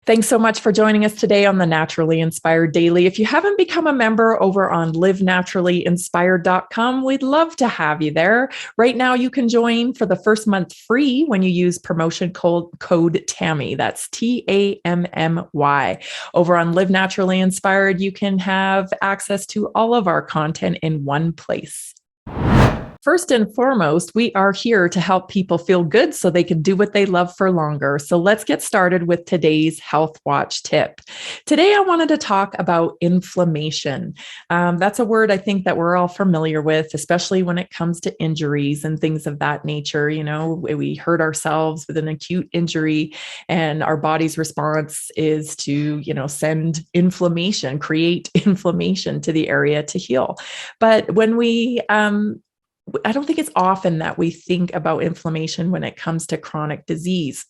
Thanks so much for joining us today on the Naturally Inspired Daily. If you haven't become a member over on livenaturallyinspired.com, we'd love to have you there. Right now, you can join for the first month free when you use promotion code Tammy. That's TAMMY. Over on Live Naturally Inspired, you can have access to all of our content in one place. First and foremost, we are here to help people feel good so they can do what they love for longer. So let's get started with today's Health Watch tip. Today, I wanted to talk about inflammation. That's a word I think that we're all familiar with, especially when it comes to injuries and things of that nature. You know, we hurt ourselves with an acute injury, and our body's response is to, send inflammation, create inflammation to the area to heal. But when I don't think it's often that we think about inflammation when it comes to chronic disease.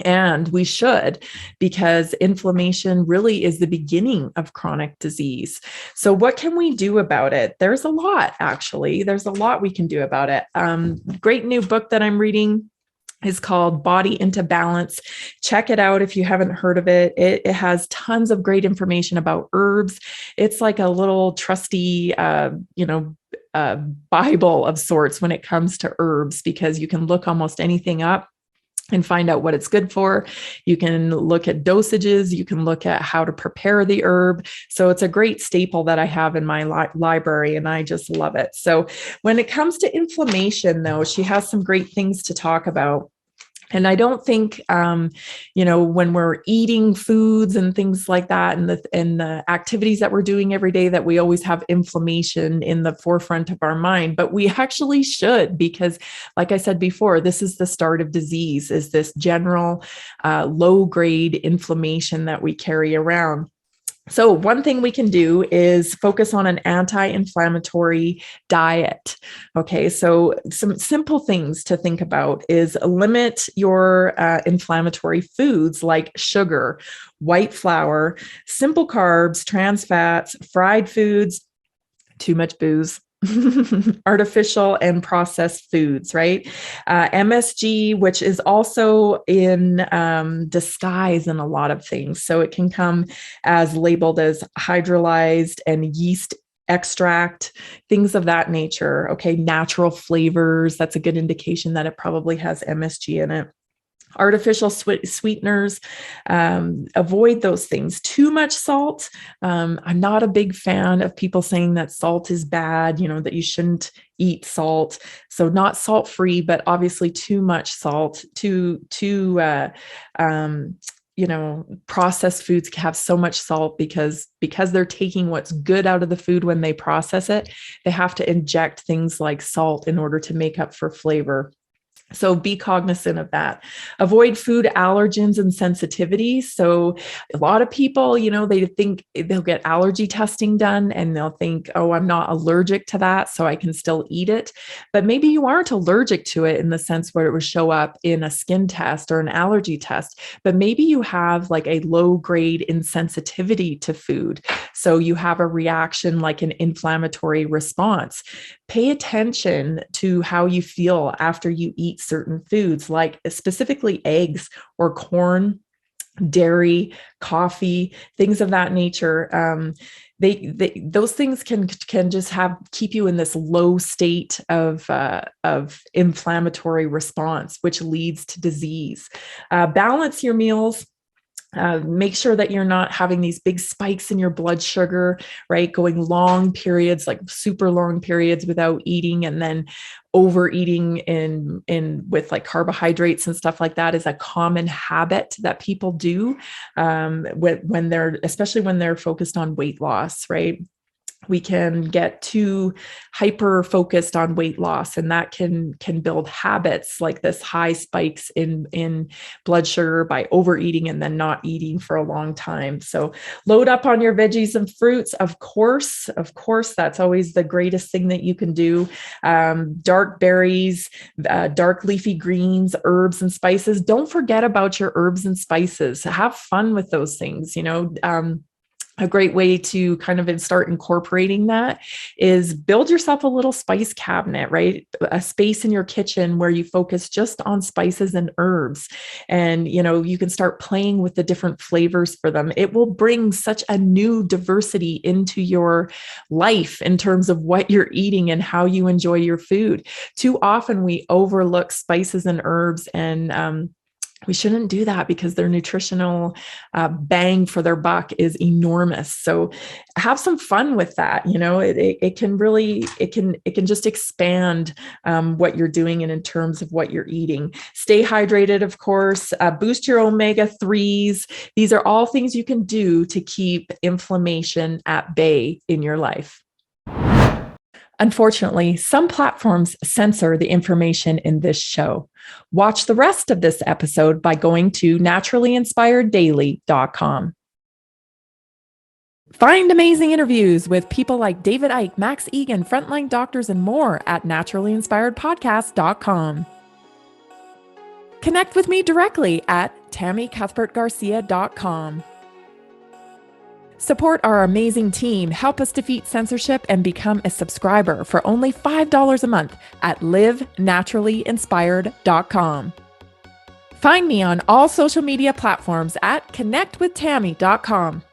And we should, because inflammation really is the beginning of chronic disease. So what can we do about it? There's a lot, actually. There's a lot we can do about it. Great new book that I'm reading is called Body into Balance. Check it out if you haven't heard of it. It has tons of great information about herbs. It's like a little trusty, Bible of sorts when it comes to herbs, because you can look almost anything up and find out what it's good for. You can look at dosages. You can look at how to prepare the herb. So it's a great staple that I have in my library, and I just love it. So when it comes to inflammation, though, she has some great things to talk about. And I don't think, when we're eating foods and things like that, and the activities that we're doing every day, that we always have inflammation in the forefront of our mind. But we actually should, because, like I said before, this is the start of disease, is this general low-grade inflammation that we carry around. So one thing we can do is focus on an anti-inflammatory diet. Okay, so some simple things to think about is limit your inflammatory foods like sugar, white flour, simple carbs, trans fats, fried foods, too much booze, artificial and processed foods, right? MSG, which is also in disguise in a lot of things. So it can come as labeled as hydrolyzed and yeast extract, things of that nature. Okay, natural flavors, that's a good indication that it probably has MSG in it. Artificial sweeteners, avoid those things. Too much salt. I'm not a big fan of people saying that salt is bad, that you shouldn't eat salt. So not salt-free, but obviously too much salt, processed foods have so much salt because they're taking what's good out of the food when they process it. They have to inject things like salt in order to make up for flavor. So be cognizant of that. Avoid food allergens and sensitivities. So a lot of people, they think they'll get allergy testing done and they'll think, oh, I'm not allergic to that, so I can still eat it. But maybe you aren't allergic to it in the sense where it would show up in a skin test or an allergy test, but maybe you have like a low grade insensitivity to food. So you have a reaction like an inflammatory response. Pay attention to how you feel after you eat certain foods, like specifically eggs or corn, dairy, coffee, things of that nature. Those things can just keep you in this low state of inflammatory response, which leads to disease. Balance your meals. Make sure that you're not having these big spikes in your blood sugar, right? Going long periods, like super long periods without eating, and then overeating in with like carbohydrates and stuff like that is a common habit that people do especially when they're focused on weight loss, right? We can get too hyper focused on weight loss, and that can build habits like this high spikes in blood sugar by overeating and then not eating for a long time. So load up on your veggies and fruits. Of course, that's always the greatest thing that you can do. Dark berries, dark leafy greens, herbs and spices. Don't forget about your herbs and spices. Have fun with those things, a great way to kind of start incorporating that is build yourself a little spice cabinet, right? A space in your kitchen where you focus just on spices and herbs. And, you can start playing with the different flavors for them. It will bring such a new diversity into your life in terms of what you're eating and how you enjoy your food. Too often we overlook spices and herbs, and we shouldn't do that because their nutritional bang for their buck is enormous. So have some fun with that. It can just expand what you're doing and in terms of what you're eating. Stay hydrated, of course, boost your omega-3s. These are all things you can do to keep inflammation at bay in your life. Unfortunately, some platforms censor the information in this show. Watch the rest of this episode by going to naturallyinspireddaily.com. Find amazing interviews with people like David Icke, Max Egan, frontline doctors, and more at naturallyinspiredpodcast.com. Connect with me directly at tammycuthbertgarcia.com. Support our amazing team. Help us defeat censorship and become a subscriber for only $5 a month at livenaturallyinspired.com. Find me on all social media platforms at connectwithtammy.com.